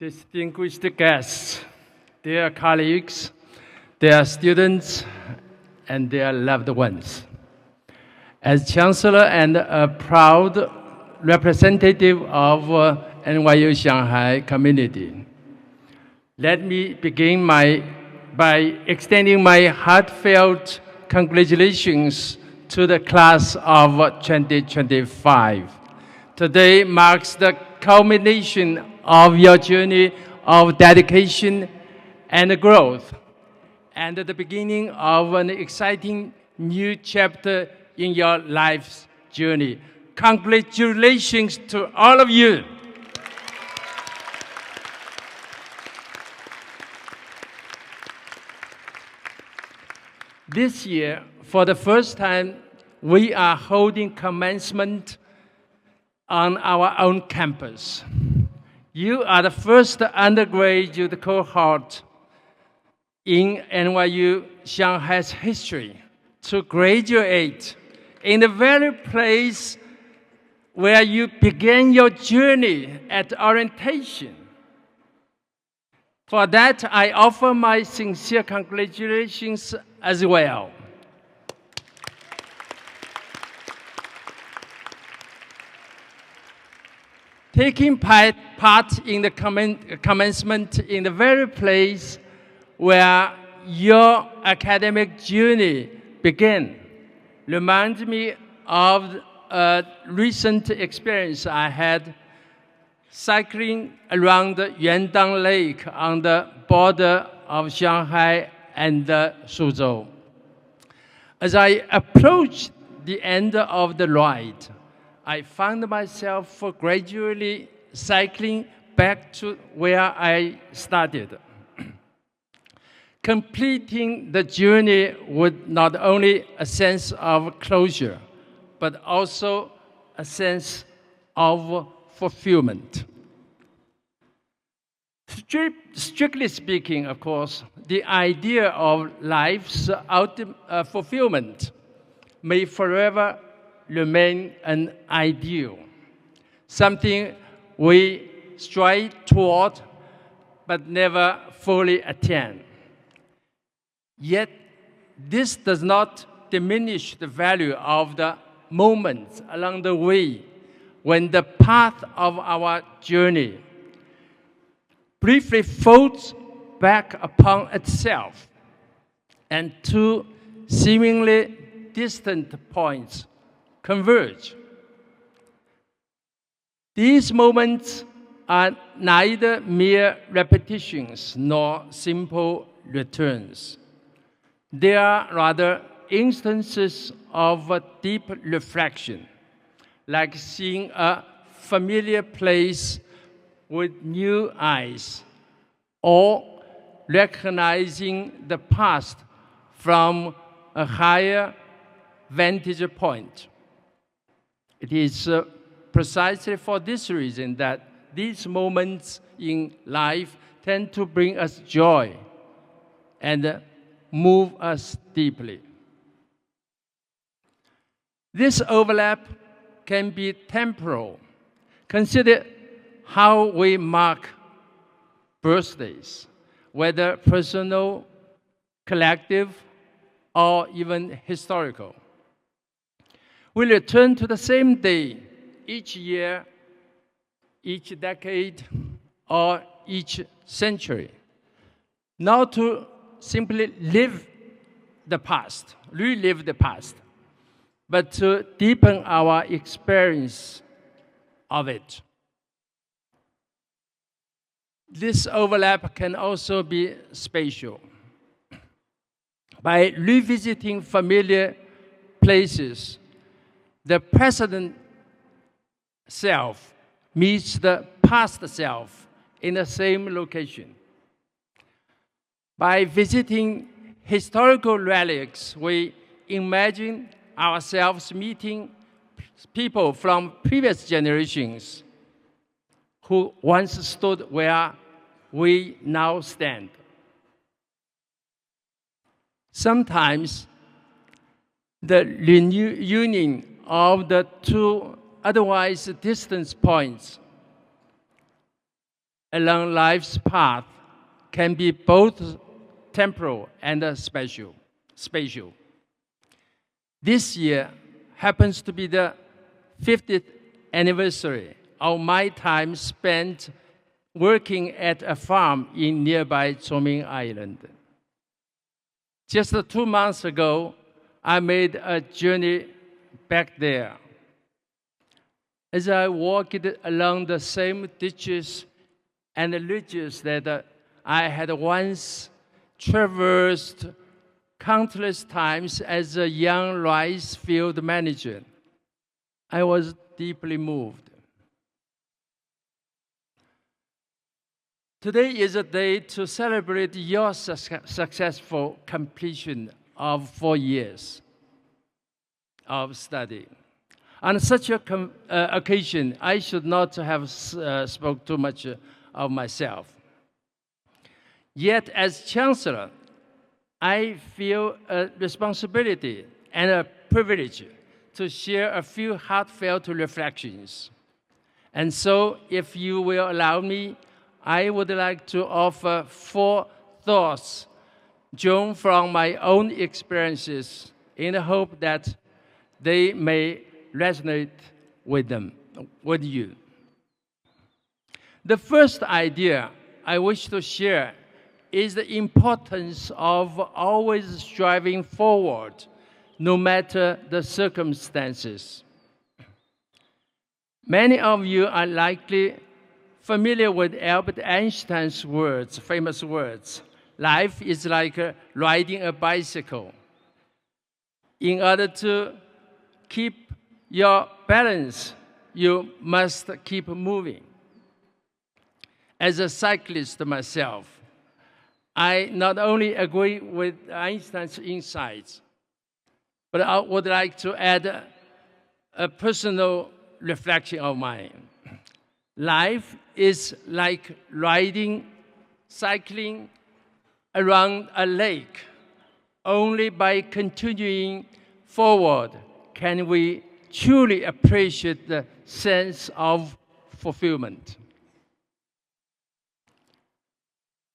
Distinguished guests, dear colleagues, dear students, and dear loved ones. As Chancellor and a proud representative of NYU Shanghai community, let me begin by extending my heartfelt congratulations to the class of 2025. Today marks the culmination of your journey of dedication and growth, and the beginning of an exciting new chapter in your life's journey. Congratulations to all of you. This year, for the first time, we are holding commencement on our own campus. You are the first undergraduate cohort in NYU Shanghai's history to graduate in the very place where you began your journey at orientation. For that, I offer my sincere congratulations as well. Taking part in the commencement in the very place where your academic journey began reminds me of a recent experience I had cycling around Yuandang Lake on the border of Shanghai and Suzhou. As I approached the end of the ride, I found myself gradually cycling back to where I started. Completing the journey with not only a sense of closure, but also a sense of fulfillment. Strictly speaking, of course, the idea of life's fulfillment may forever remain an ideal, something we strive toward but never fully attain. Yet, this does not diminish the value of the moments along the way when the path of our journey briefly folds back upon itself and two seemingly distant points converge. These moments are neither mere repetitions nor simple returns. They are rather instances of a deep reflection, like seeing a familiar place with new eyes, or recognizing the past from a higher vantage point. It is precisely for this reason that these moments in life tend to bring us joy and move us deeply. This overlap can be temporal. Consider how we mark birthdays, whether personal, collective, or even historical. We return to the same day each year, each decade, or each century, not to simply relive the past, but to deepen our experience of it. This overlap can also be spatial. By revisiting familiar places, the present self meets the past self in the same location. By visiting historical relics, we imagine ourselves meeting people from previous generations who once stood where we now stand. Sometimes the reunion of the two otherwise distant points along life's path can be both temporal and spatial. This year happens to be the 50th anniversary of my time spent working at a farm in nearby Chongming Island. Just 2 months ago, I made a journey back there. As I walked along the same ditches and ridges that I had once traversed countless times as a young rice field manager, I was deeply moved. Today is a day to celebrate your successful completion of 4 years of study. On such an occasion, I should not have spoke too much of myself. Yet, as Chancellor, I feel a responsibility and a privilege to share a few heartfelt reflections. And so, if you will allow me, I would like to offer 4 thoughts drawn from my own experiences in the hope that they may resonate with you. The first idea I wish to share is the importance of always striving forward, no matter the circumstances. Many of you are likely familiar with Albert Einstein's famous words, "Life is like riding a bicycle. In order to keep your balance, you must keep moving." As a cyclist myself, I not only agree with Einstein's insights, but I would like to add a personal reflection of mine. Life is like cycling around a lake. Only by continuing forward can we truly appreciate the sense of fulfillment.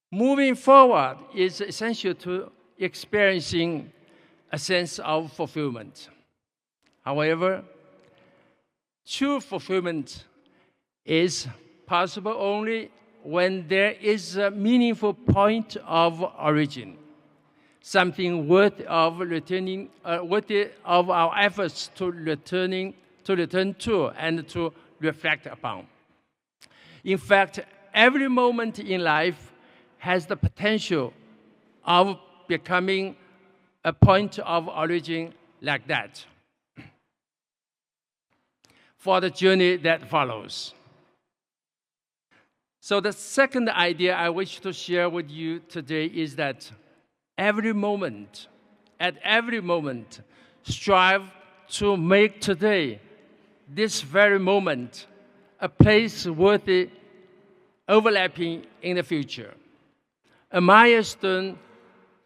Moving forward is essential to experiencing a sense of fulfillment. However, true fulfillment is possible only when there is a meaningful point of origin, something worthy of our efforts to return to and to reflect upon. In fact, every moment in life has the potential of becoming a point of origin like that for the journey that follows. So the second idea I wish to share with you today is that at every moment, strive to make today, this very moment, a place worthy overlapping in the future. A milestone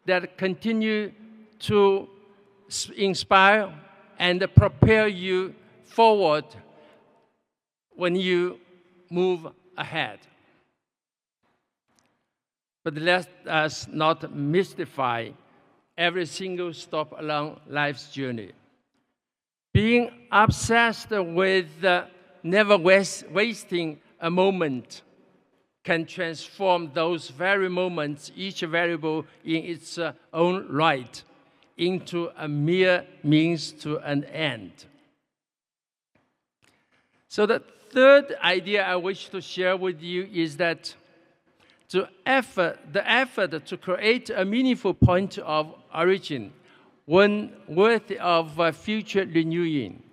that continue to inspire and propel you forward when you move ahead. But let us not mystify every single stop along life's journey. Being obsessed with never wasting a moment can transform those very moments, each variable in its own right, into a mere means to an end. So the third idea I wish to share with you is that the effort to create a meaningful point of origin, one worthy of future reunion,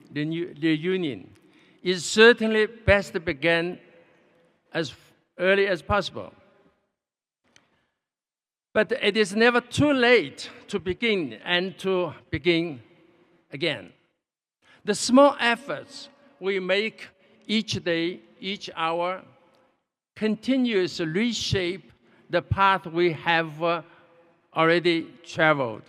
is certainly best begun as early as possible. But it is never too late to begin and to begin again. The small efforts we make each day, each hour, continuously reshape the path we have already traveled,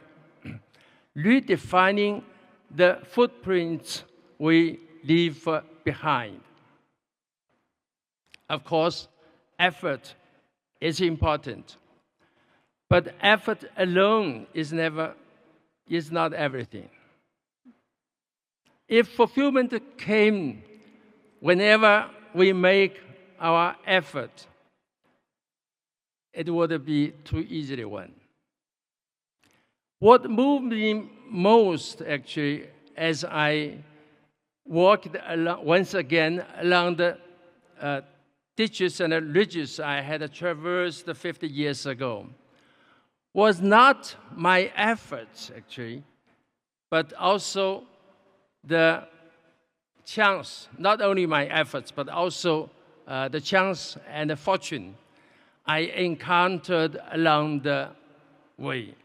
redefining the footprints we leave behind. Of course, effort is important. But effort alone is not everything. If fulfillment came whenever we make our effort, it would be too easily won. What moved me most, actually, as I walked once again along the ditches and ridges I had traversed 50 years ago, was not my efforts, actually, but also the chance, not only my efforts, but also the chance and the fortune I encountered along the way.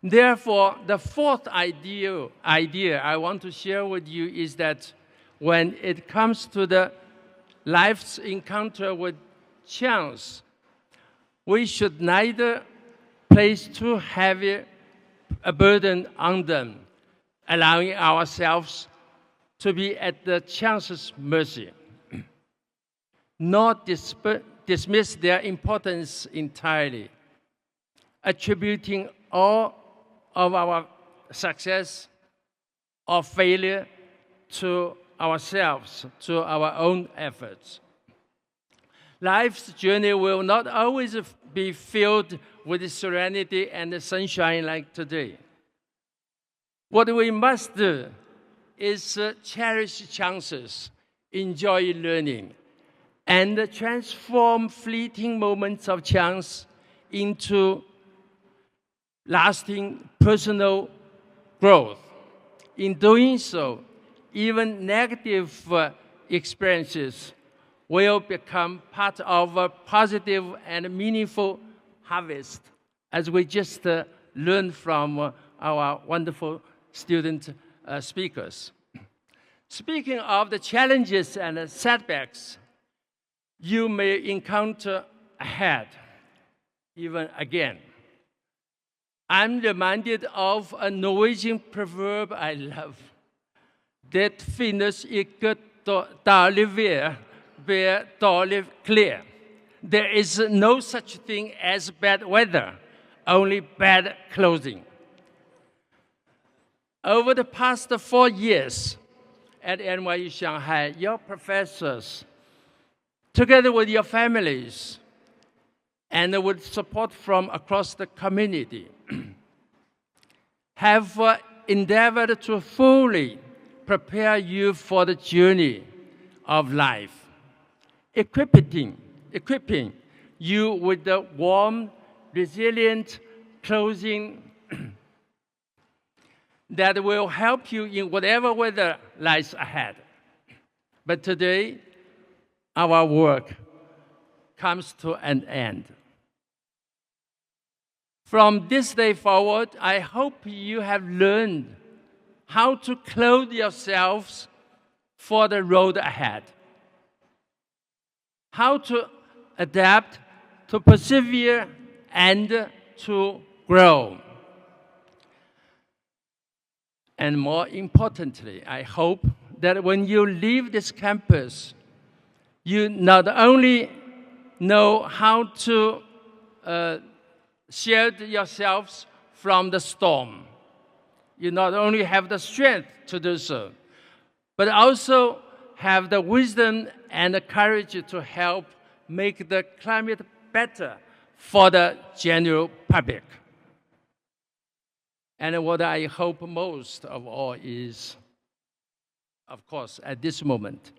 Therefore, the fourth idea I want to share with you is that when it comes to the life's encounter with chance, we should neither place too heavy a burden on them, allowing ourselves to be at the chance's mercy, nor dismiss their importance entirely, attributing all of our success or failure to ourselves, to our own efforts. Life's journey will not always be filled with serenity and sunshine like today. What we must do is cherish chances, enjoy learning, and transform fleeting moments of chance into lasting personal growth. In doing so, even negative experiences will become part of a positive and meaningful harvest, as we just learned from our wonderful student speakers. Speaking of the challenges and setbacks you may encounter ahead, even again, I'm reminded of a Norwegian proverb I love. Det finnes ikke dårlig vær dårlig klær. There is no such thing as bad weather, only bad clothing. Over the past 4 years at NYU Shanghai, your professors, together with your families, and with support from across the community, have endeavored to fully prepare you for the journey of life, equipping you with the warm, resilient clothing that will help you in whatever weather lies ahead. But today, our work comes to an end. From this day forward, I hope you have learned how to clothe yourselves for the road ahead, how to adapt, to persevere, and to grow. And more importantly, I hope that when you leave this campus, you not only know how to shield yourselves from the storm, you not only have the strength to do so, but also have the wisdom and the courage to help make the climate better for the general public. And what I hope most of all is, of course, at this moment,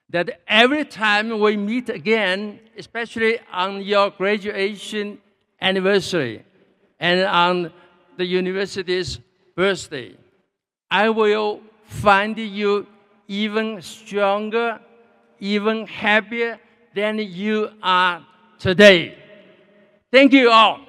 that every time we meet again, especially on your graduation anniversary and on the university's birthday, I will find you even stronger, even happier than you are today. Thank you all.